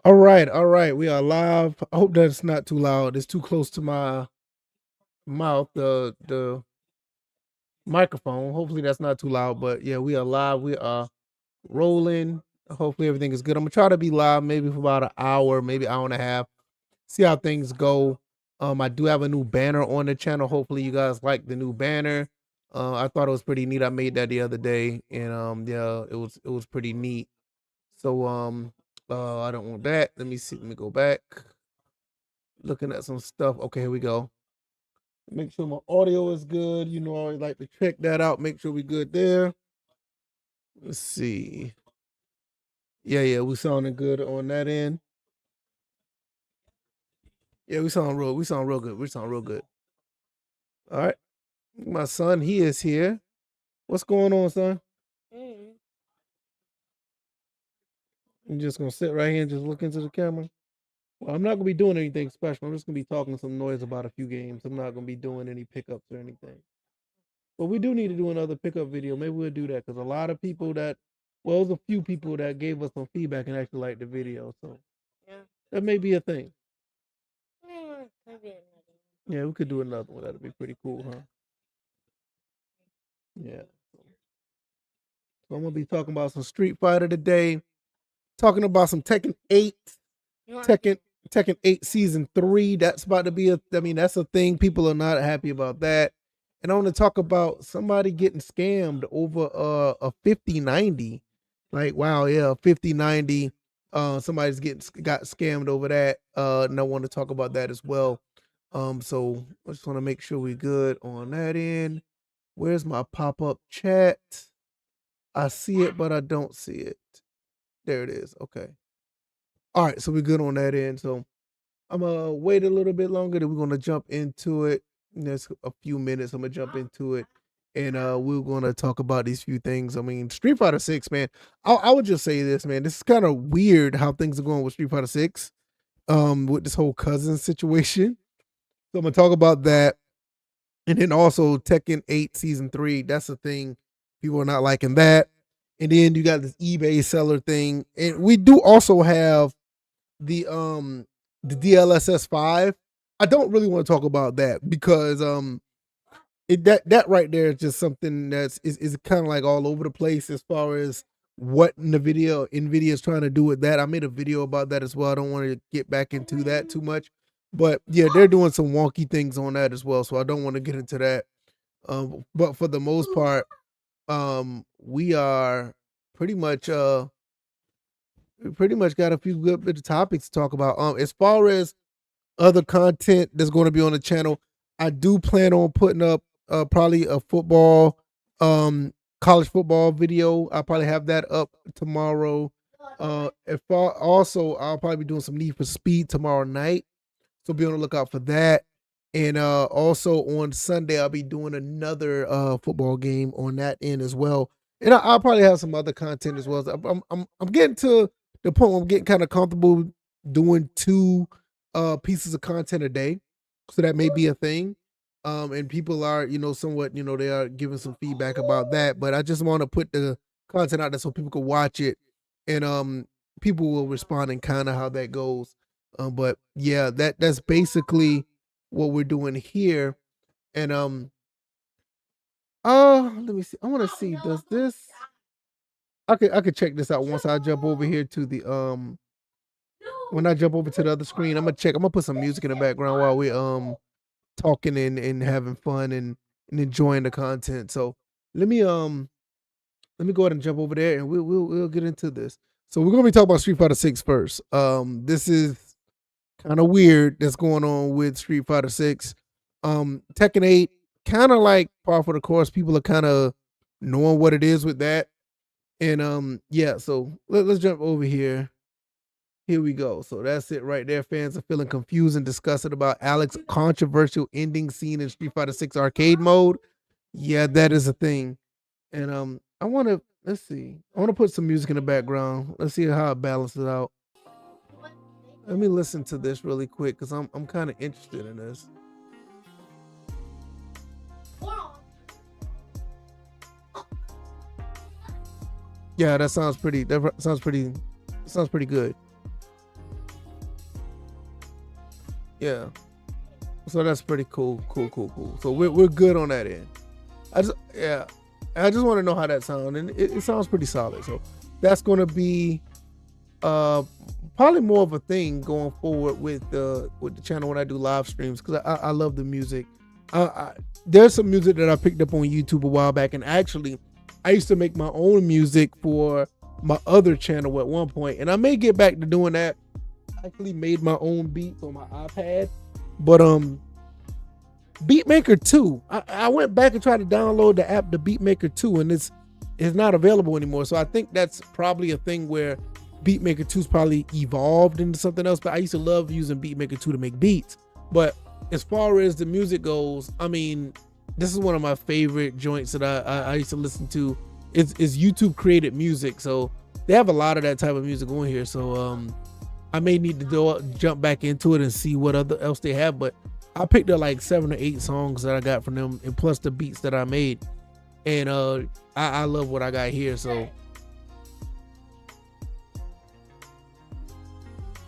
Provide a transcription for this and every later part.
All right, we are live. I hope that's not too loud. It's too close to my mouth, the microphone. Hopefully that's not too loud. But yeah, we are live. We are rolling. Hopefully everything is good. I'm gonna try to be live maybe for about an hour, maybe hour and a half. See how things go. I do have a new banner on the channel. Hopefully you guys like the new banner. I thought it was pretty neat. I made that the other day, and yeah, it was pretty neat. So I don't want that. Let me see. Let me go back. Looking at some stuff. Okay, here we go. Make sure my audio is good. You know, I always like to check that out. Make sure we good there. Let's see. Yeah, we sounding good on that end. Yeah, we sound real good. We sound real good. All right. My son, he is here. What's going on, son? You just gonna sit right here and just look into the camera? Well, I'm not gonna be doing anything special. I'm just gonna be talking some noise about a few games. I'm not gonna be doing any pickups or anything. But we do need to do another pickup video. Maybe we'll do that because a lot of people there's a few people that gave us some feedback and actually liked the video. So Yeah. that may be a thing. Maybe another Yeah, we could do another one. That'd be pretty cool, huh? Yeah. So I'm gonna be talking about some Street Fighter today. Talking about some Tekken 8. one. Tekken Tekken 8 Season 3. That's about to be that's a thing. People are not happy about that. And I want to talk about somebody getting scammed over a 5090. Like, wow, yeah, 5090. Somebody's got scammed over that. And I want to talk about that as well. So I just want to make sure we're good on that end. Where's my pop-up chat? I see it, but I don't see it. There it is. Okay. All right, so we're good on that end. So I'm gonna wait a little bit longer. Then we're gonna jump into it. There's a few minutes. I'm gonna jump into it, and we're gonna talk about these few things. I mean, Street Fighter Six, man. I would just say this, man. This is kind of weird how things are going with Street Fighter Six. With this whole cousin situation. So I'm gonna talk about that, and then also Tekken 8 Season 3. That's the thing. People are not liking that. And then you got this eBay seller thing, and we do also have the DLSS 5. I don't really want to talk about that because that right there is just something is kind of like all over the place as far as what Nvidia is trying to do with that. I made a video about that as well. I don't want to get back into that too much, but yeah, they're doing some wonky things on that as well. So I don't want to get into that. But for the most part, we are pretty much we pretty much got a few good bit of topics to talk about. As far as other content that's going to be on the channel, I do plan on putting up probably a football, college football video. I'll probably have that up tomorrow. Also, I'll probably be doing some Need for Speed tomorrow night, so be on the lookout for that. And also on Sunday, I'll be doing another football game on that end as well. And I'll probably have some other content as well. So I'm getting to the point where I'm getting kind of comfortable doing two pieces of content a day. So that may be a thing. And people are, somewhat, they are giving some feedback about that. But I just want to put the content out there so people can watch it, and people will respond and kind of how that goes. But yeah, that's basically what we're doing here. And let me see. I want to see. Does this? I could check this out once I jump over here to the when I jump over to the other screen. I'm gonna check. I'm gonna put some music in the background while we talking and having fun and enjoying the content. So let me go ahead and jump over there and we'll get into this. So we're gonna be talking about Street Fighter 6 first. This is kind of weird that's going on with Street Fighter 6. Tekken 8, kind of like par for the course. People are kind of knowing what it is with that. And yeah, so let's jump over here. Here we go. So that's it right there. Fans are feeling confused and disgusted about Alex's controversial ending scene in Street Fighter 6 arcade mode. Yeah, that is a thing. And I want to let's see. I want to put some music in the background. Let's see how it balances out. Let me listen to this really quick because I'm kind of interested in this. Yeah, that sounds pretty. Sounds pretty good. Yeah. So that's pretty cool. So we're good on that end. Yeah. I just want to know how that sounds, and it sounds pretty solid. So that's going to be probably more of a thing going forward with the channel when I do live streams, because I love the music. There's some music that I picked up on YouTube a while back, and actually I used to make my own music for my other channel at one point, and I may get back to doing that. I actually made my own beats on my iPad, but Beatmaker 2, I went back and tried to download the app, the Beatmaker 2, and it's not available anymore. So I think that's probably a thing where Beatmaker 2's probably evolved into something else, but I used to love using Beatmaker 2 to make beats. But as far as the music goes, I mean, this is one of my favorite joints that I used to listen to. Is YouTube created music, so they have a lot of that type of music on here. So I may need to jump back into it and see what else they have, but I picked up like 7 or 8 songs that I got from them, and plus the beats that I made, and I love what I got here. So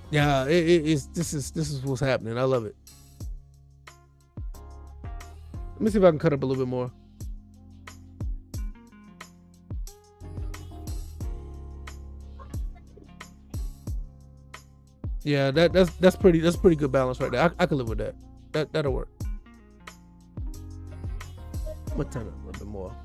yeah, this is what's happening. I love it. Let me see if I can cut up a little bit more. Yeah, that's pretty good balance right there. I can live with that. That'll work. I'm gonna turn it a little bit more.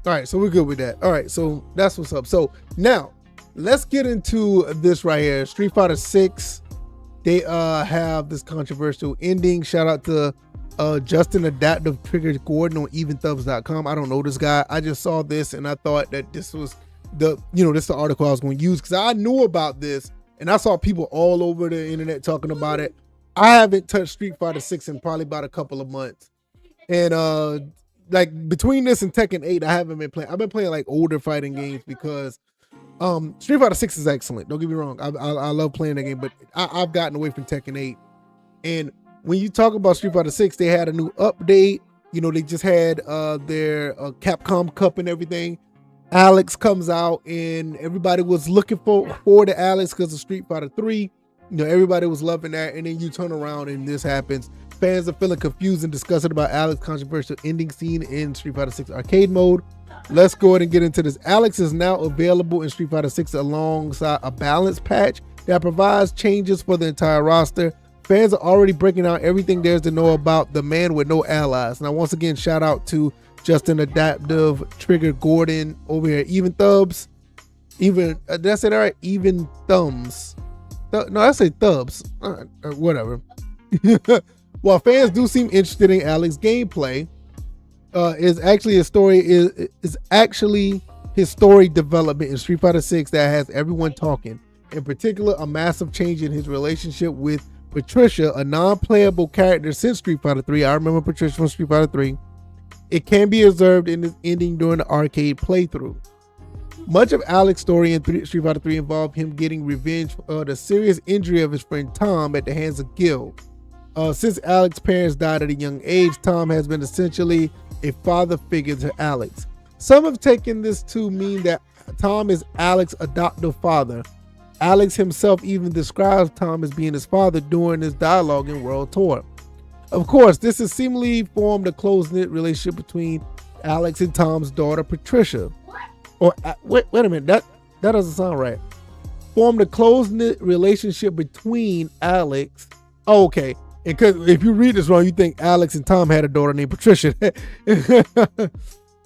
All right, so we're good with that. All right, so that's what's up. So now let's get into this right here. Street Fighter 6. They have this controversial ending. Shout out to Justin Adaptive Trigger Gordon on eventubs.com. I don't know this guy. I just saw this and I thought that this was this is the article I was going to use, because I knew about this and I saw people all over the internet talking about it. I haven't touched Street Fighter 6 in probably about a couple of months. And like between this and Tekken 8, I haven't been playing. I've been playing like older fighting games, because Street Fighter 6 is excellent. Don't get me wrong. I love playing that game, but I've gotten away from Tekken 8. And when you talk about Street Fighter 6, they had a new update. They just had their Capcom Cup and everything. Alex comes out, and everybody was looking forward to Alex because of Street Fighter 3. Everybody was loving that, and then you turn around and this happens. Fans are feeling confused and disgusted about Alex's controversial ending scene in Street Fighter 6 arcade mode. Let's go ahead and get into this. Alex is now available in Street Fighter 6 alongside a balance patch that provides changes for the entire roster. Fans are already breaking out everything there's to know about the man with no allies. Now, once again, shout out to Justin Adaptive Trigger Gordon over here. Even Thubs. Did I say that right? Even Thumbs. No, I say Thubs. Whatever. While fans do seem interested in Alex's gameplay, is actually his story development in Street Fighter 6 that has everyone talking. In particular, a massive change in his relationship with Patricia, a non-playable character since Street Fighter 3. I remember Patricia from Street Fighter 3. It can be observed in his ending during the arcade playthrough. Much of Alex's story in Street Fighter 3 involved him getting revenge for the serious injury of his friend Tom at the hands of Gil. Since Alex's parents died at a young age, Tom has been essentially a father figure to Alex. Some have taken this to mean that Tom is Alex's adoptive father. Alex himself even describes Tom as being his father during his dialogue in World Tour. Of course, this has seemingly formed a close-knit relationship between Alex and Tom's daughter, Patricia. Or wait a minute, that doesn't sound right. Formed a close-knit relationship between Alex. Oh, okay. Because if you read this wrong, you think Alex and Tom had a daughter named Patricia.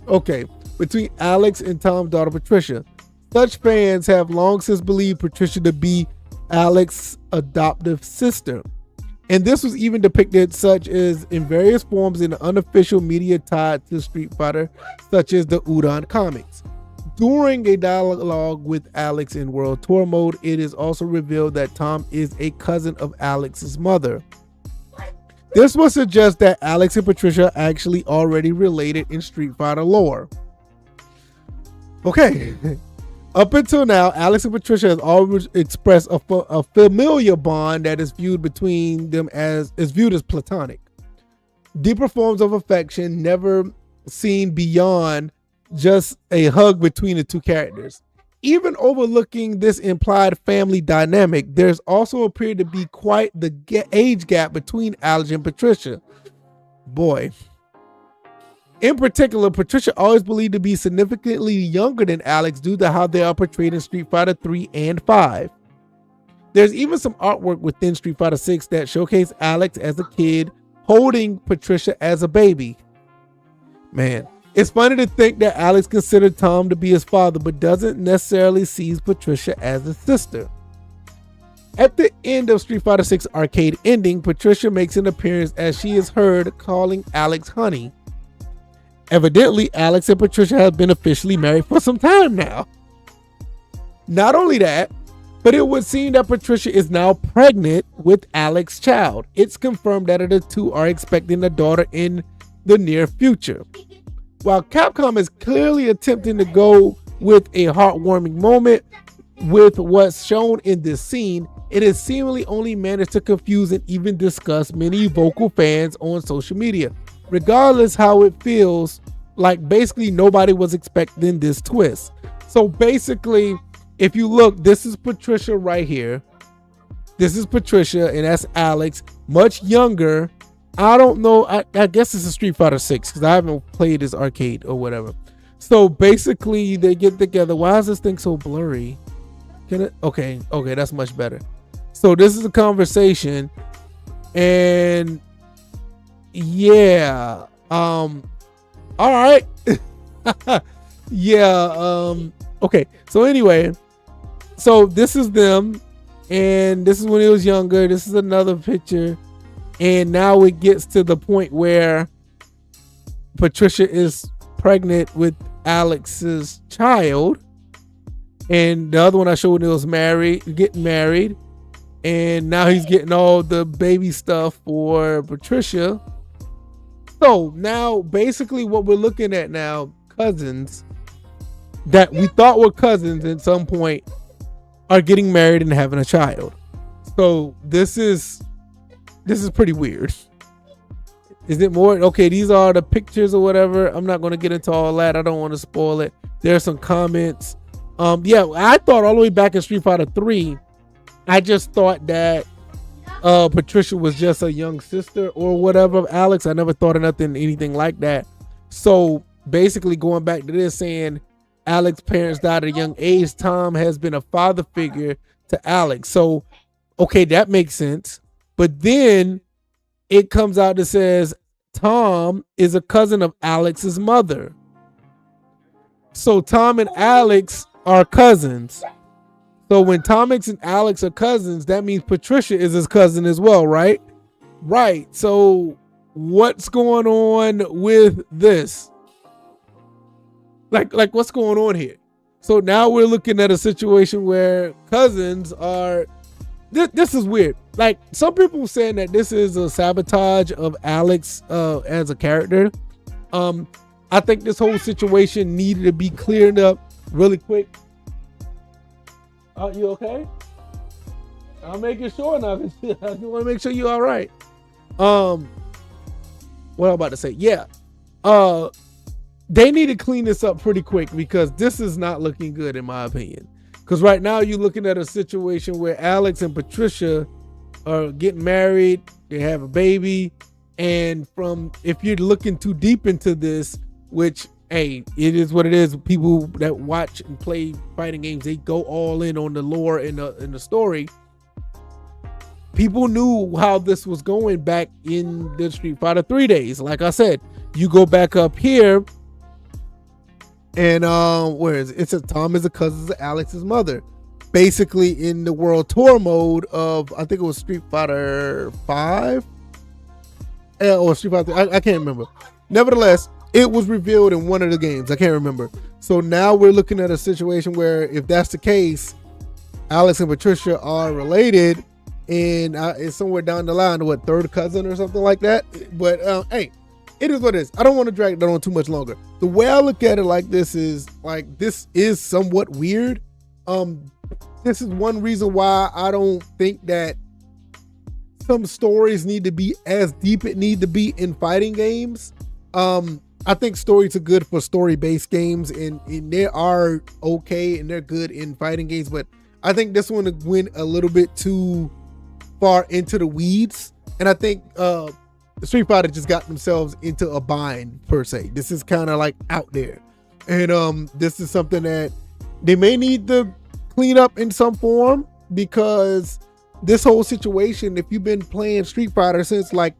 Okay, between Alex and Tom's daughter, Patricia. Such fans have long since believed Patricia to be Alex's adoptive sister. And this was even depicted such as in various forms in the unofficial media tied to Street Fighter, such as the Udon comics. During a dialogue with Alex in World Tour mode, it is also revealed that Tom is a cousin of Alex's mother. This would suggest that Alex and Patricia are actually already related in Street Fighter lore. Okay. Up until now, Alex and Patricia has always expressed a familiar bond that is viewed between them as platonic. Deeper forms of affection never seen beyond just a hug between the two characters. Even overlooking this implied family dynamic, there's also appeared to be quite the age gap between Alex and Patricia. Boy. In particular, Patricia always believed to be significantly younger than Alex due to how they are portrayed in Street Fighter 3 and 5. There's even some artwork within Street Fighter 6 that showcase Alex as a kid holding Patricia as a baby. Man, it's funny to think that Alex considered Tom to be his father, but doesn't necessarily sees Patricia as his sister. At the end of Street Fighter 6 arcade ending, Patricia makes an appearance as she is heard calling Alex honey. Evidently, Alex and Patricia have been officially married for some time now. Not only that, but it would seem that Patricia is now pregnant with Alex's child. It's confirmed that the two are expecting a daughter in the near future. While Capcom is clearly attempting to go with a heartwarming moment with what's shown in this scene, it has seemingly only managed to confuse and even disgust many vocal fans on social media. Regardless how it feels, like basically nobody was expecting this twist. So basically, if you look, this is Patricia right here. This is Patricia, and that's Alex, much younger. I don't know. I guess it's a Street Fighter 6 because I haven't played this arcade or whatever. So basically, they get together. Why is this thing so blurry? Can it? Okay, that's much better. So this is a conversation, and yeah, all right. Yeah, okay. So anyway, so this is them, and this is when he was younger. This is another picture, and now it gets to the point where Patricia is pregnant with Alex's child, and the other one I showed when he was getting married, and now he's getting all the baby stuff for Patricia. So now basically what we're looking at now, cousins that we thought were cousins at some point are getting married and having a child. So this is pretty weird. Is it more? Okay, these are the pictures or whatever. I'm not going to get into all that. I don't want to spoil it. There's some comments. Yeah, I thought all the way back in Street Fighter 3, I just thought that Patricia was just a young sister or whatever of Alex. I never thought of anything like that. So basically going back to this, saying Alex's parents died at a young age, Tom has been a father figure to Alex. So okay, that makes sense. But then it comes out that says Tom is a cousin of Alex's mother. So Tom and Alex are cousins. So when Tomix and Alex are cousins, that means Patricia is his cousin as well, right? Right. So what's going on with this? Like what's going on here? So now we're looking at a situation where cousins are. This is weird. Like some people saying that this is a sabotage of Alex as a character. I think this whole situation needed to be cleared up really quick. Are you okay? I'm making sure now. I want to make sure you're all right. What I'm about to say? Yeah. They need to clean this up pretty quick because this is not looking good in my opinion. Because right now you're looking at a situation where Alex and Patricia are getting married. They have a baby. And if you're looking too deep into this, which, hey, it is what it is. People that watch and play fighting games, they go all in on the lore and the story. People knew how this was going back in the Street Fighter 3 days. Like I said, you go back up here, and where is it? It says Tom is a cousin of Alex's mother. Basically, in the World Tour mode of, I think it was Street Fighter 5 or Street Fighter 3. I can't remember. Nevertheless, it was revealed in one of the games. I can't remember. So now we're looking at a situation where, if that's the case, Alex and Patricia are related, and it's somewhere down the line, what, third cousin or something like that. But hey, it is what it is. I don't want to drag that on too much longer. The way I look at it like this is somewhat weird. This is one reason why I don't think that some stories need to be as deep it need to be in fighting games. I think stories are good for story-based games, and they are okay and they're good in fighting games, but I think this one went a little bit too far into the weeds, and I think Street Fighter just got themselves into a bind per se. This is kind of like out there, and this is something that they may need to clean up in some form, because this whole situation, if you've been playing Street Fighter since like,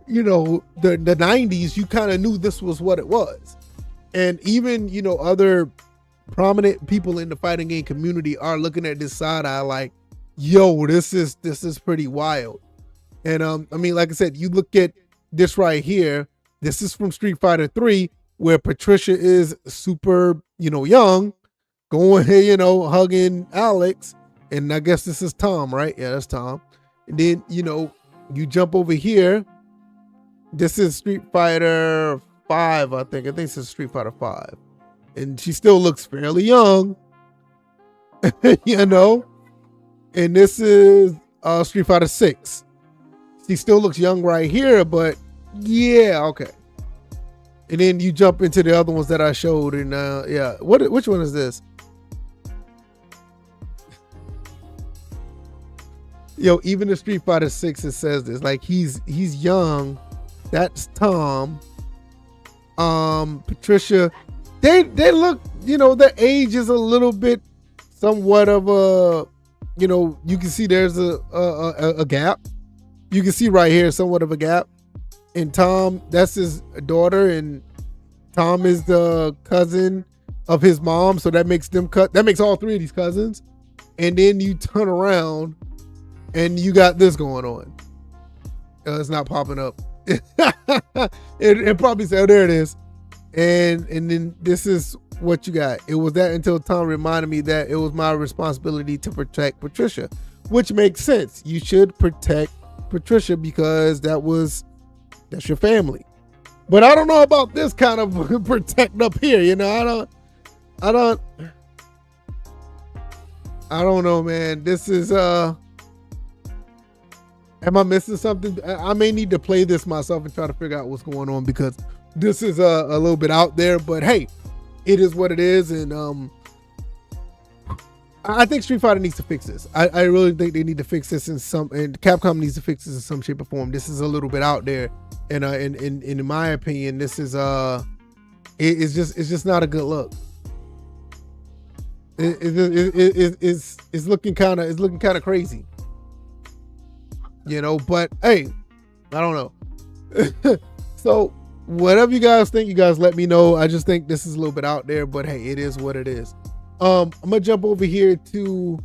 you know, the 90s, you kind of knew this was what it was. And even, you know, other prominent people in the fighting game community are looking at this side eye like, yo, this is pretty wild. And I mean, like I said, you look at this right here, this is from Street Fighter 3, where Patricia is super, you know, young, going here, you know, hugging Alex. And I guess this is Tom, right? Yeah, that's Tom. And then, you know, you jump over here. This is Street Fighter 5, I think. I think this is Street Fighter 5. And she still looks fairly young, you know. And this is Street Fighter 6. She still looks young right here, but yeah, okay. And then you jump into the other ones that I showed, and yeah. Which one is this? Yo, even the Street Fighter 6, it says this. Like, he's young. That's Tom. Patricia. They look, you know, their age is a little bit somewhat of a, you know, you can see there's a gap. You can see right here somewhat of a gap. And Tom, that's his daughter, and Tom is the cousin of his mom, so that makes them that makes all three of these cousins. And then you turn around and you got this going on. It's not popping up. it probably said, oh, there it is. And then this is what you got. It was that until Tom reminded me that it was my responsibility to protect Patricia, which makes sense. You should protect Patricia because that's your family. But I don't know about this kind of protect up here. You know, I don't know, man. This is am I missing something? I may need to play this myself and try to figure out what's going on, because this is a little bit out there, but hey, it is what it is. And I think Street Fighter needs to fix this. I really think they need to fix this and Capcom needs to fix this in some shape or form. This is a little bit out there. And in my opinion, this is it's just not a good look. It's looking kind of crazy. You know, but hey, I don't know. So whatever you guys think, you guys let me know. I just think this is a little bit out there, but hey, it is what it is. I'm gonna jump over here to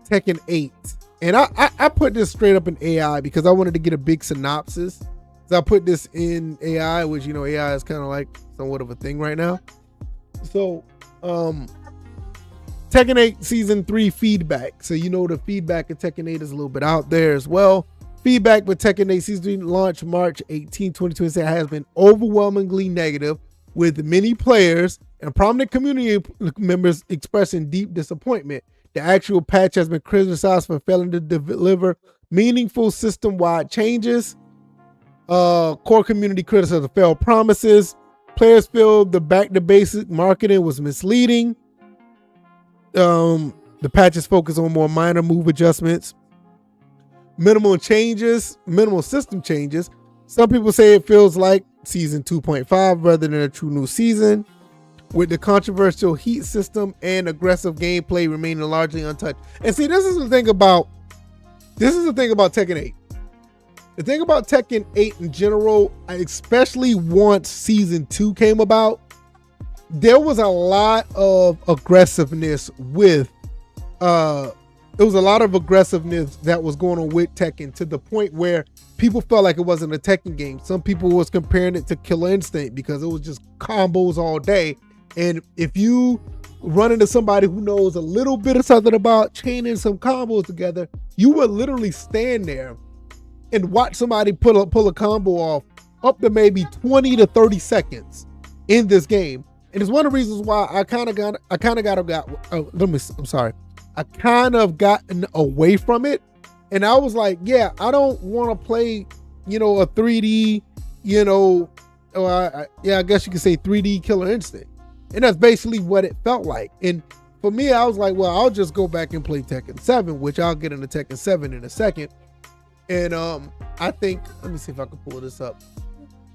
Tekken 8, and I put this straight up in AI because I wanted to get a big synopsis. So I put this in AI, which, you know, AI is kind of like somewhat of a thing right now. So Tekken 8 Season 3 feedback. So, you know, the feedback of Tekken 8 is a little bit out there as well. Feedback with Tekken 8 Season 3 launch March 18, 2026 has been overwhelmingly negative, with many players and prominent community members expressing deep disappointment. The actual patch has been criticized for failing to deliver meaningful system-wide changes. Core community criticism of failed promises. Players feel the back-to-basic marketing was misleading. The patches focus on more minor move adjustments. Minimal system changes. Some people say it feels like Season 2.5 rather than a true new season, with the controversial heat system and aggressive gameplay remaining largely untouched. And see, this is the thing about Tekken 8. The thing about Tekken 8 in general, especially once Season 2 came about, there was a lot of aggressiveness that was going on with Tekken, to the point where people felt like it wasn't a Tekken game. Some people was comparing it to Killer Instinct because it was just combos all day. And if you run into somebody who knows a little bit of something about chaining some combos together, you would literally stand there and watch somebody pull a combo off up to maybe 20 to 30 seconds in this game. And it's one of the reasons why I kind of gotten away from it. And I was like, yeah, I don't want to play, you know, a 3D, you know, yeah, I guess you could say 3D Killer Instinct. And that's basically what it felt like. And for me, I was like, well, I'll just go back and play Tekken 7, which I'll get into Tekken 7 in a second. And I think, let me see if I can pull this up,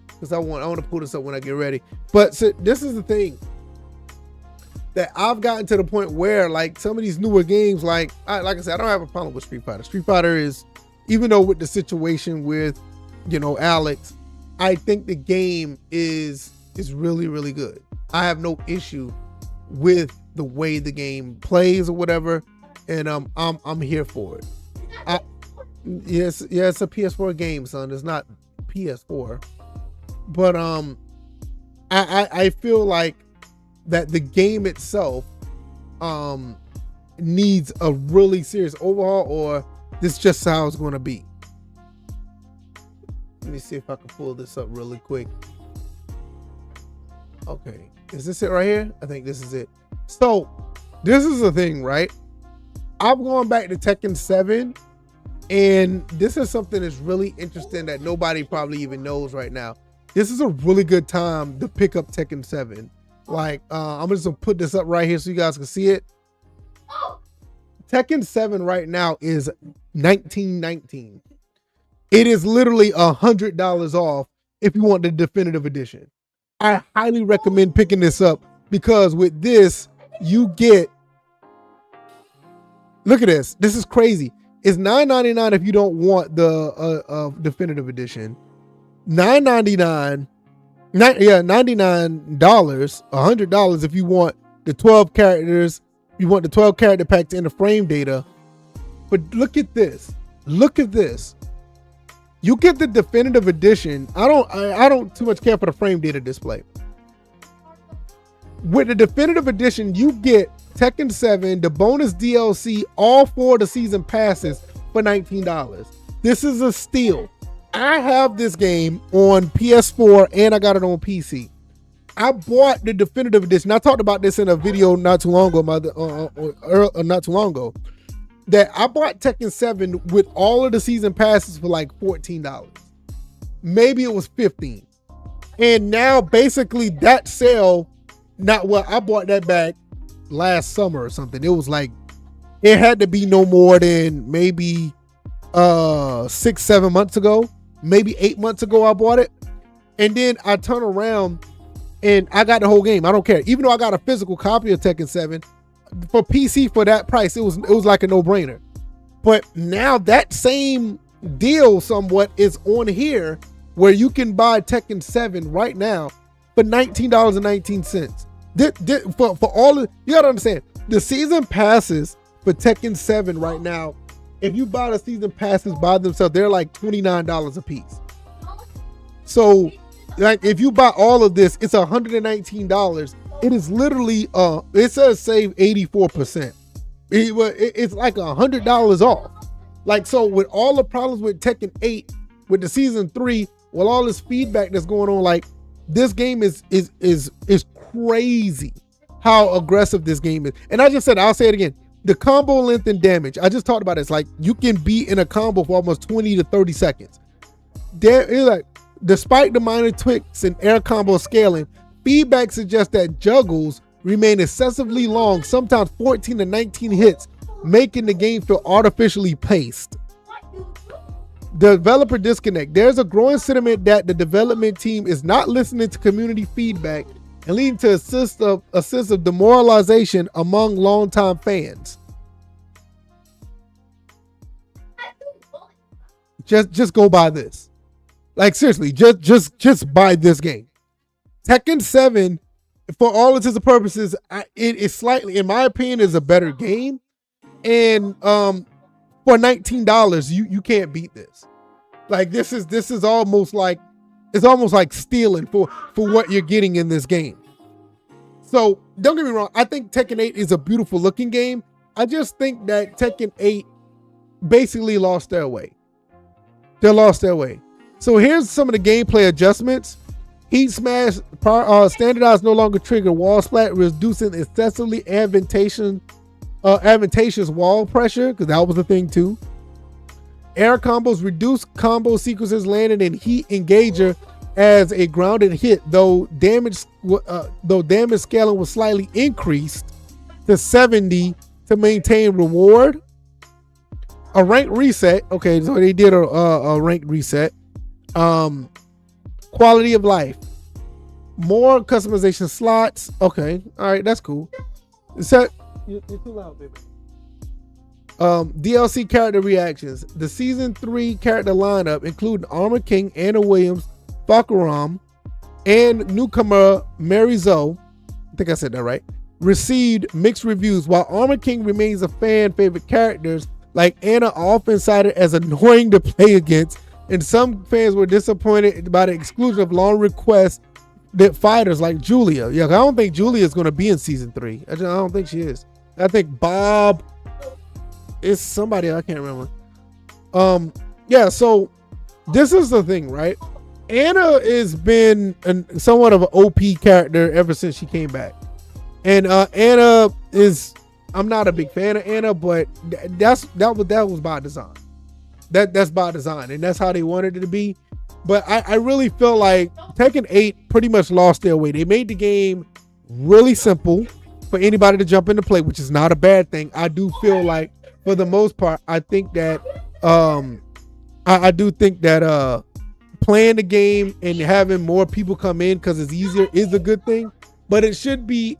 because I want to pull this up when I get ready. But so this is the thing that I've gotten to the point where, like, some of these newer games, like I said, I don't have a problem with Street Fighter. Street Fighter is, even though with the situation with, you know, Alex, I think the game is really, really good. I have no issue with the way the game plays or whatever, and I'm here for it. Yes, it's a PS4 game, son. It's not PS4, but I feel like that the game itself needs a really serious overhaul, or this is just how it's going to be. Let me see if I can pull this up really quick. Okay, is this it right here? I think this is it. So this is the thing, right? I'm going back to Tekken 7, and this is something that's really interesting that nobody probably even knows right now. This is a really good time to pick up Tekken 7. Like, I'm just gonna put this up right here so you guys can see it. Tekken 7 right now is $19.19. It is literally $100 off if you want the definitive edition. I highly recommend picking this up, because with this, you get, look at this. This is crazy. It's $9.99 if you don't want the definitive edition. $99, $100 if you want the 12 characters. You want the 12 character packs and the frame data. But look at this. Look at this. You get the definitive edition. I don't too much care for the frame data display. With the definitive edition, you get Tekken 7, the bonus DLC, all 4 of the season passes for $19. This is a steal. I have this game on PS4 and I got it on PC. I bought the definitive edition. I talked about this in a video not too long ago, that I bought Tekken 7 with all of the season passes for like $14. Maybe it was $15. And now basically that sale, I bought that back last summer or something. It was like, it had to be no more than maybe 6-7 months ago, maybe 8 months ago I bought it. And then I turn around and I got the whole game. I don't care. Even though I got a physical copy of Tekken 7, for PC for that price, it was like a no-brainer. But now that same deal somewhat is on here, where you can buy Tekken 7 right now for $19.19. For all of, you gotta understand, the season passes for Tekken 7 right now, if you buy the season passes by themselves, they're like $29 a piece. So like if you buy all of this, it's $119. It is literally it says save 84%. It's like $100 off. Like, so with all the problems with Tekken 8, with the season 3, with all this feedback that's going on, like, this game is crazy how aggressive this game is. And I just said, I'll say it again, the combo length and damage, I just talked about it. It's like you can be in a combo for almost 20 to 30 seconds. Despite the minor tweaks in air combo scaling, feedback suggests that juggles remain excessively long, sometimes 14 to 19 hits, making the game feel artificially paced. Developer disconnect. There's a growing sentiment that the development team is not listening to community feedback and leading to a sense of demoralization among longtime fans. Just go buy this. Like, seriously, just buy this game. Tekken 7, for all intents and purposes, it is slightly, in my opinion, is a better game. And for $19, you can't beat this. Like, this is almost like, it's almost like stealing for what you're getting in this game. So don't get me wrong, I think Tekken 8 is a beautiful looking game. I just think that Tekken 8 basically lost their way. They lost their way. So here's some of the gameplay adjustments. Heat smash standardized no longer trigger wall splat, reducing excessively advantageous wall pressure, because that was the thing too. Air combos reduce combo sequences landing in heat engager as a grounded hit, though damage scaling was slightly increased to 70 to maintain reward. A rank reset. Okay, so they did a rank reset. Quality of life. More customization slots. Okay, all right, that's cool. You're too loud, baby. DLC character reactions. The season 3 character lineup, including Armor King, Anna Williams, Fakaram, and newcomer Mary Zoe, I think I said that right, received mixed reviews. While Armor King remains a fan favorite, characters like Anna are often cited as annoying to play against, and some fans were disappointed by the exclusion of long requests that fighters like Julia. Yeah, I don't think Julia is going to be in season 3. I don't think she is. I think Bob is somebody, I can't remember. Yeah, so this is the thing, right? Anna has been somewhat of an OP character ever since she came back. And Anna is, I'm not a big fan of Anna, but that was by design. That's by design, and that's how they wanted it to be. But I really feel like Tekken 8 pretty much lost their way. They made the game really simple for anybody to jump into play, which is not a bad thing. I do feel like, for the most part, I think that I do think that playing the game and having more people come in because it's easier is a good thing. But it should be,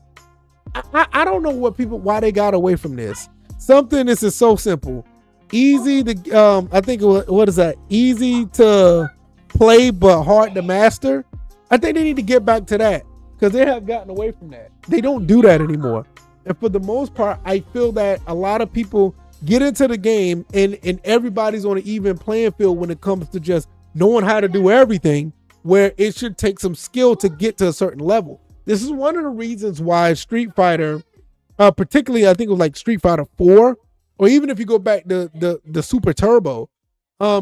I don't know why they got away from this. Something this is so simple, easy to I think what is that? Easy to play but hard to master. I think they need to get back to that because they have gotten away from that. They don't do that anymore. And for the most part, I feel that a lot of people get into the game and everybody's on an even playing field when it comes to just knowing how to do everything, where it should take some skill to get to a certain level. This is one of the reasons why Street Fighter, particularly I think it was like Street Fighter 4, or even if you go back to the Super Turbo,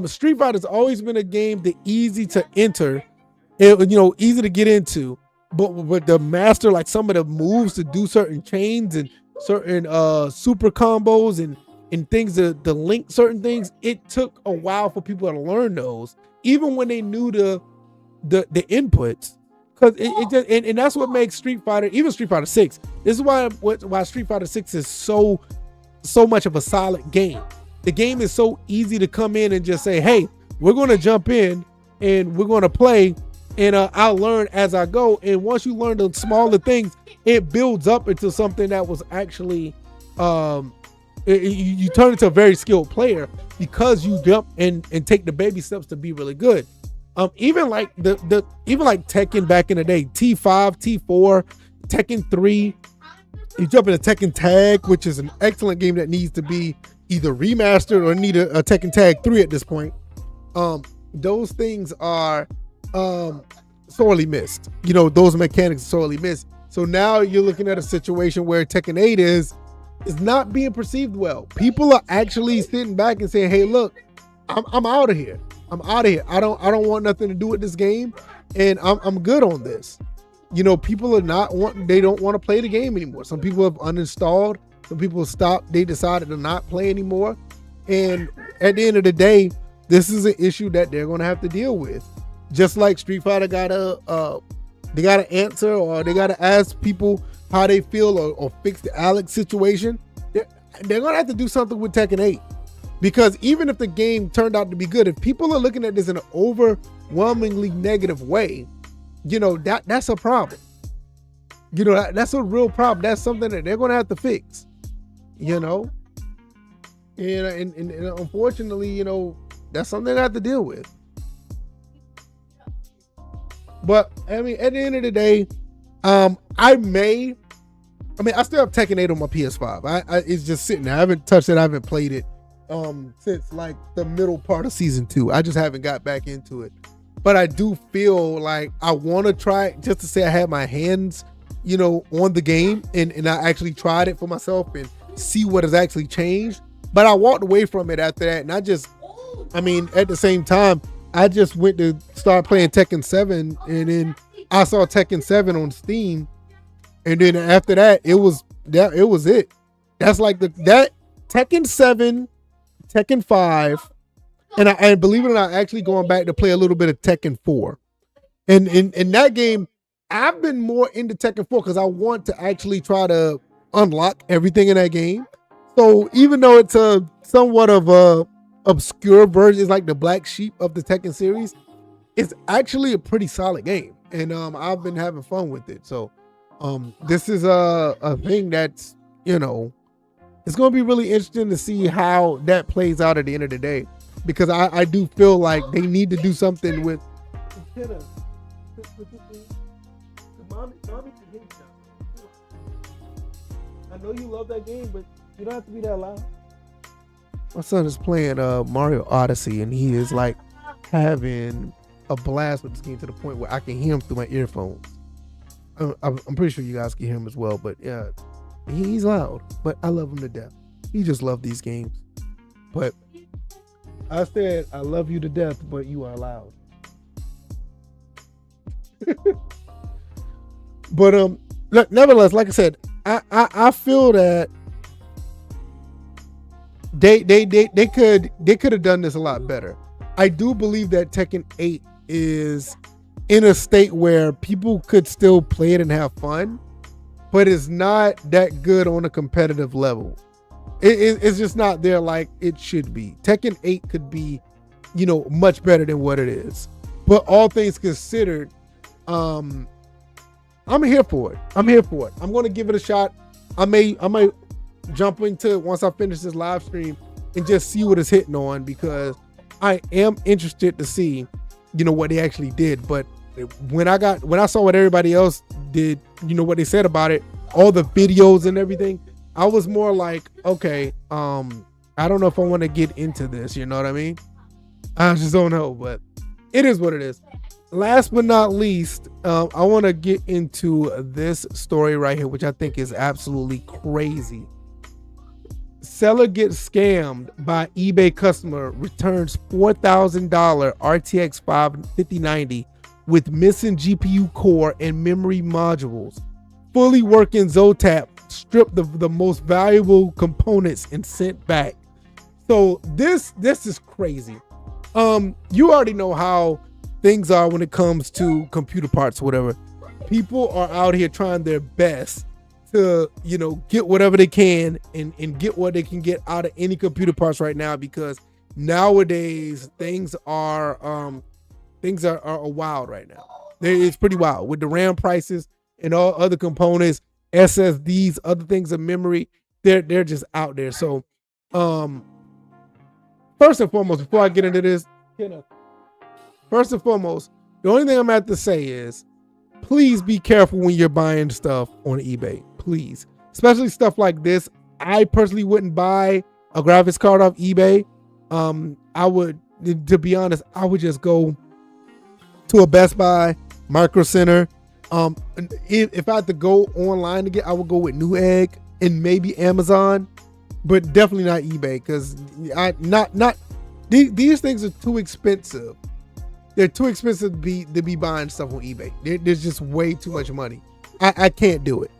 Street Fighter's always been a game that easy to enter, easy to get into, but the master like some of the moves to do certain chains and certain super combos and things to link certain things. It took a while for people to learn those, even when they knew the inputs, because it just and that's what makes Street Fighter, even Street Fighter 6. This is why Street Fighter 6 is so much of a solid game. The game is so easy to come in and just say, hey, we're going to jump in and we're going to play, and I'll learn as I go. And once you learn the smaller things, it builds up into something that was actually you turn into a very skilled player because you jump and take the baby steps to be really good. Even like even like Tekken back in the day, T5, T4, Tekken 3, you jump into Tekken Tag, which is an excellent game that needs to be either remastered or need a Tekken Tag 3 at this point. Those things are sorely missed. Those mechanics are sorely missed. So now you're looking at a situation where Tekken 8 is not being perceived well. People are actually sitting back and saying, hey, look, I'm out of here. I'm out of here. I don't want nothing to do with this game, and I'm good on this. People are they don't want to play the game anymore. Some people have uninstalled. Some people stopped. They decided to not play anymore. And at the end of the day, this is an issue that they're going to have to deal with. Just like Street Fighter they gotta answer, or they gotta ask people how they feel, or fix the Alex situation. They're gonna have to do something with Tekken 8, because even if the game turned out to be good, if people are looking at this in an overwhelmingly negative way, that's a problem. That's a real problem. That's something that they're gonna have to fix. And unfortunately, that's something they have to deal with. But I mean, at the end of the day, I still have Tekken 8 on my PS5. It's just sitting there. I haven't touched it. I haven't played it since like the middle part of season 2. I just haven't got back into it. But I do feel like I want to try it, just to say I had my hands, on the game, and I actually tried it for myself and see what has actually changed. But I walked away from it after that, and at the same time, I just went to start playing Tekken 7, and then I saw Tekken 7 on Steam, and then after that, it was it. That's like that Tekken 7, Tekken 5, and believe it or not, actually going back to play a little bit of Tekken 4. And in that game, I've been more into Tekken 4 because I want to actually try to unlock everything in that game. So even though it's a somewhat of a obscure version, it's like the black sheep of the Tekken series, it's actually a pretty solid game. And I've been having fun with it. So this is a thing that's, you know, it's going to be really interesting to see how that plays out at the end of the day. Because I do feel like they need to do something with... I know you love that game, but you don't have to be that loud. My son is playing Mario Odyssey, and he is like having a blast with this game to the point where I can hear him through my earphones. I'm pretty sure you guys can hear him as well, but yeah, he's loud, but I love him to death. He just loves these games. But I said, I love you to death, but you are loud. But nevertheless, like I said, I feel that they could have done this a lot better. I do believe that Tekken 8 is in a state where people could still play it and have fun, but it's not that good on a competitive level. It's just not there like it should be. Tekken 8 could be, you know, much better than what it is. But all things considered, I'm here for it. I'm going to give it a shot. I might jump into it once I finish this live stream and just see what it's hitting on, because I am interested to see, you know, what they actually did. But when I saw what everybody else did, you know, what they said about it, all the videos and everything, I was more like, okay, I don't know if I want to get into this, you know what I mean? I just don't know, but it is what it is. Last but not least, I want to get into this story right here, which I think is absolutely crazy. Seller gets scammed by eBay customer, returns $4,000 RTX 5090 with missing GPU core and memory modules. Fully working Zotac stripped the most valuable components and sent back. So this is crazy. You already know how things are when it comes to computer parts, whatever. People are out here trying their best to, you know, get whatever they can and get what they can get out of any computer parts right now, because nowadays things are wild right now. It's pretty wild with the RAM prices and all other components, SSDs, other things of memory. They're just out there. So first and foremost, before I get into this, first and foremost, the only thing I'm going to have to say is, please be careful when you're buying stuff on eBay. Please. Especially stuff like this. I personally wouldn't buy a graphics card off eBay. I would, to be honest, I would just go to a Best Buy, Micro Center. If I had to go online to get, I would go with Newegg and maybe Amazon, but definitely not eBay, because these things are too expensive. They're too expensive to be buying stuff on eBay. There's just way too much money. I can't do it.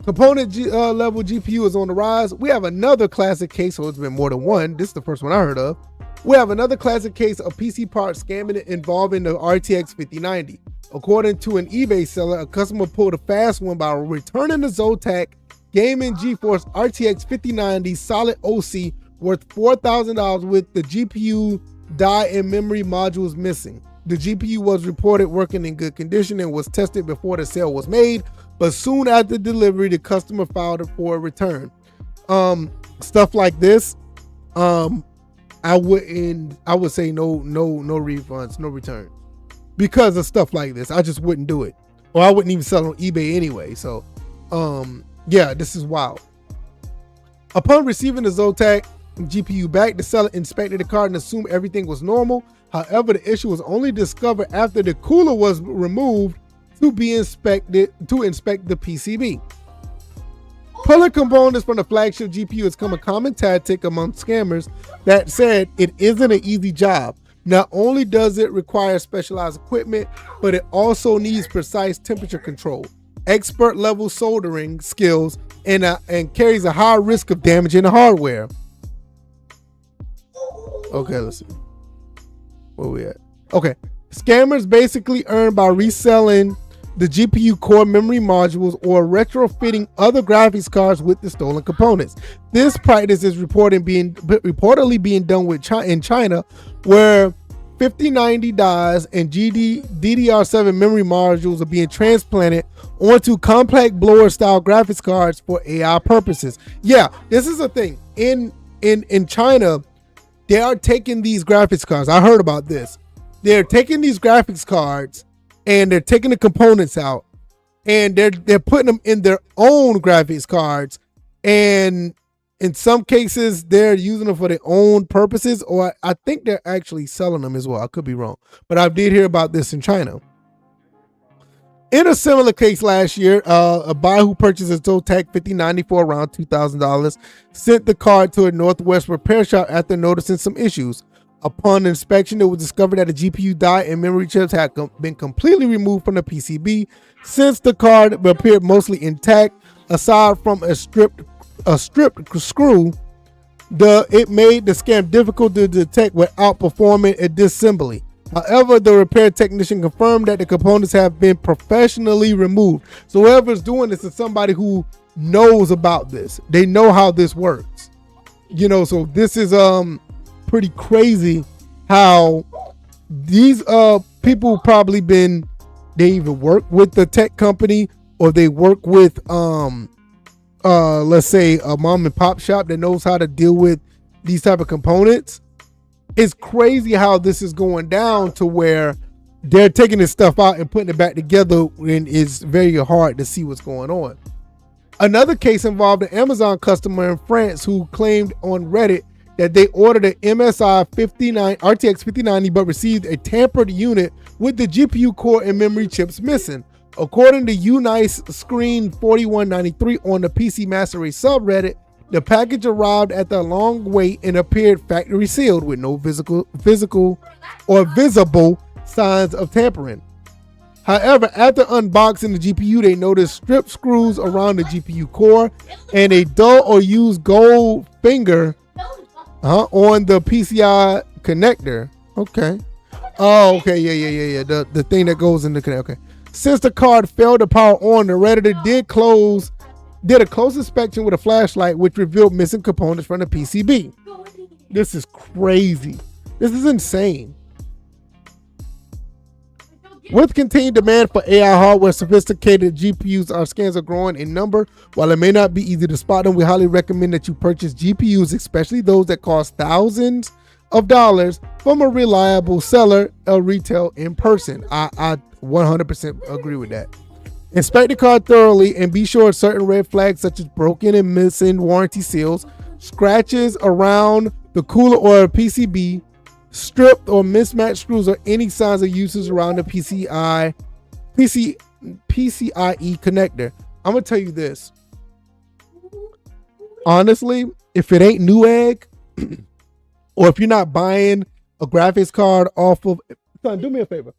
Component level GPU is on the rise. We have another classic case, so it's been more than one. This is the first one I heard of. We have another classic case of PC parts scamming involving the RTX 5090. According to an eBay seller, a customer pulled a fast one by returning the Zotac Gaming GeForce RTX 5090 solid OC worth $4,000 with the GPU die and memory modules missing. The GPU was reported working in good condition and was tested before the sale was made, but soon after delivery, the customer filed for a return. Stuff like this, I would say no refunds, no return, because of stuff like this. I just wouldn't do it, or I wouldn't even sell it on eBay anyway. So, yeah, this is wild. Upon receiving the Zotac GPU back, the seller inspected the card and assumed everything was normal. However, the issue was only discovered after the cooler was removed to inspect the PCB. Pulling components from the flagship GPU has become a common tactic among scammers. That said, it isn't an easy job. Not only does it require specialized equipment, but it also needs precise temperature control, expert level soldering skills, and carries a high risk of damaging the hardware. Okay, let's see. Where we at? Okay. Scammers basically earn by reselling the GPU core memory modules or retrofitting other graphics cards with the stolen components. This practice is reportedly being done in China, where 5090 dies and DDR7 memory modules are being transplanted onto compact blower style graphics cards for AI purposes. Yeah, this is a thing. In China, they are taking these graphics cards. I heard about this. They're taking these graphics cards and they're taking the components out and they're putting them in their own graphics cards, and in some cases they're using them for their own purposes, or I think they're actually selling them as well. I could be wrong, but I did hear about this in China. In a similar case last year, a buyer who purchased a Zotac 5090 for around $2,000 sent the card to a Northwest repair shop after noticing some issues. Upon inspection, it was discovered that the GPU die and memory chips had been completely removed from the PCB. Since the card appeared mostly intact, aside from a stripped screw, it made the scam difficult to detect without performing a disassembly. However, the repair technician confirmed that the components have been professionally removed. So whoever's doing this is somebody who knows about this. They know how this works. So this is pretty crazy how these people probably they either work with the tech company or they work with let's say a mom and pop shop that knows how to deal with these type of components. It's crazy how this is going down to where they're taking this stuff out and putting it back together, and it's very hard to see what's going on. Another case involved an Amazon customer in France who claimed on Reddit that they ordered an MSI RTX 5090 but received a tampered unit with the GPU core and memory chips missing. According to Unice Screen 4193 on the PC Master Race subreddit, the package arrived at the long wait and appeared factory sealed with no physical or visible signs of tampering. However, after unboxing the GPU, they noticed stripped screws around the GPU core and a dull or used gold finger on the PCI connector. Okay. Oh, okay. Yeah. The thing that goes in the connector. Okay. Since the card failed to power on, the Redditor did a close inspection with a flashlight, which revealed missing components from the PCB. This is crazy. This is insane. With continued demand for AI hardware, sophisticated scans are growing in number. While it may not be easy to spot them, we highly recommend that you purchase GPUs, especially those that cost thousands of dollars, from a reliable seller or retail in person. I 100% agree with that. Inspect the card thoroughly and be sure certain red flags such as broken and missing warranty seals, scratches around the cooler or PCB, stripped or mismatched screws, or any signs of uses around the PCIe connector. I'm gonna tell you this. Honestly, if it ain't Newegg, or if you're not buying a graphics card off of, son, do me a favor.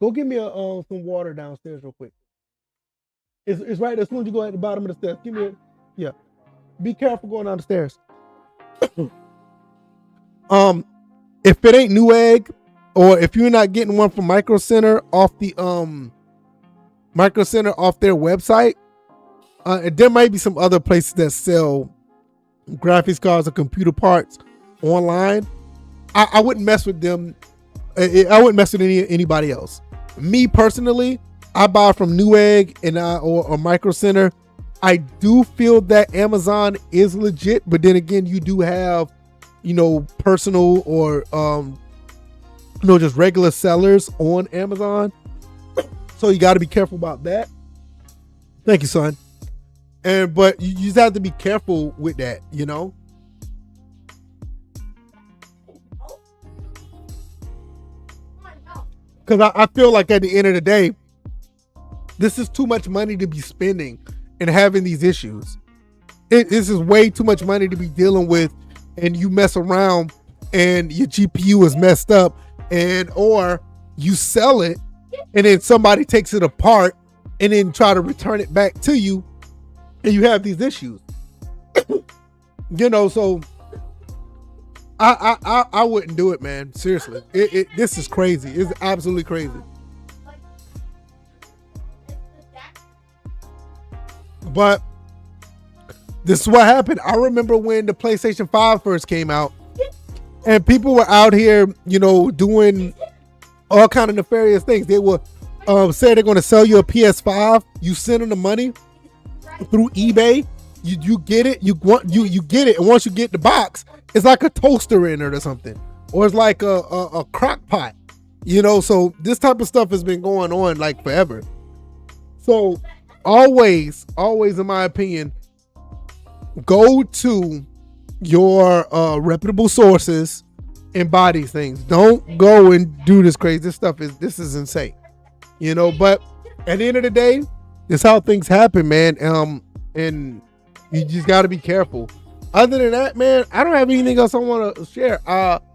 Go get me some water downstairs real quick. It's right as soon as you go at the bottom of the stairs. Give me yeah. Be careful going down the stairs. If it ain't Newegg, or if you're not getting one from Micro Center off the off their website, there might be some other places that sell graphics cards or computer parts online. I wouldn't mess with them. I wouldn't mess with anybody else. Me personally, I buy from Newegg or Micro Center. I do feel that Amazon is legit, but then again, you do have, personal or just regular sellers on Amazon. So you got to be careful about that. Thank you, son. But you just have to be careful with that, Because I feel like at the end of the day, this is too much money to be spending and having these issues. This is way too much money to be dealing with, and you mess around and your GPU is messed up, or you sell it and then somebody takes it apart and then try to return it back to you, and you have these issues. So I wouldn't do it, man. Seriously, this is crazy. It's absolutely crazy. But this is what happened. I remember when the PlayStation 5 first came out, and people were out here, doing all kind of nefarious things. They were say they're going to sell you a PS5. You send them the money through eBay. You get it. You get it, and once you get the box, it's like a toaster in it or something, or it's like a crock pot. So this type of stuff has been going on like forever. So always, in my opinion, go to your reputable sources and buy these things. Don't go and do this crazy. This is insane. But at the end of the day, this is how things happen, man. And you just got to be careful. Other than that, man, I don't have anything else I want to share.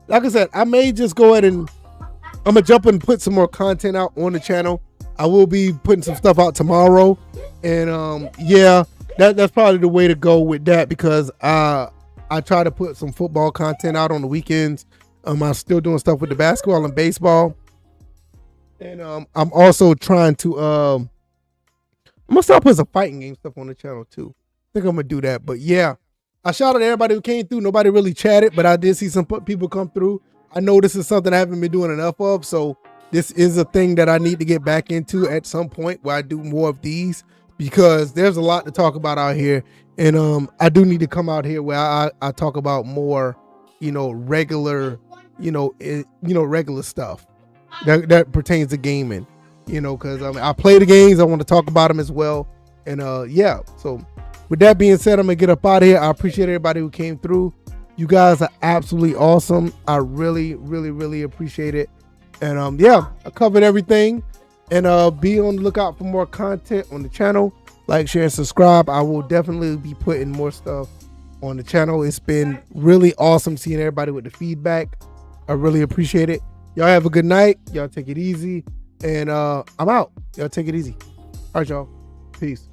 Like I said, I may just go ahead and I'm gonna jump and put some more content out on the channel. I will be putting some stuff out tomorrow, and yeah, that's probably the way to go with that, because I try to put some football content out on the weekends. I'm still doing stuff with the basketball and baseball, and I'm also trying to I'm gonna start putting some fighting game stuff on the channel too. I think I'm gonna do that. But yeah, I shout out to everybody who came through. Nobody really chatted, but I did see some people come through. I know this is something I haven't been doing enough of, so this is a thing that I need to get back into at some point, where I do more of these, because there's a lot to talk about out here, and I do need to come out here where I talk about more, regular, regular stuff that pertains to gaming, because I play the games. I want to talk about them as well, and yeah. So with that being said, I'm gonna get up out of here. I appreciate everybody who came through. You guys are absolutely awesome. I really, really, really appreciate it. And yeah, I covered everything. And be on the lookout for more content on the channel. Like, share, and subscribe. I will definitely be putting more stuff on the channel. It's been really awesome seeing everybody with the feedback. I really appreciate it. Y'all have a good night. Y'all take it easy. And I'm out. Y'all take it easy. All right, y'all. Peace.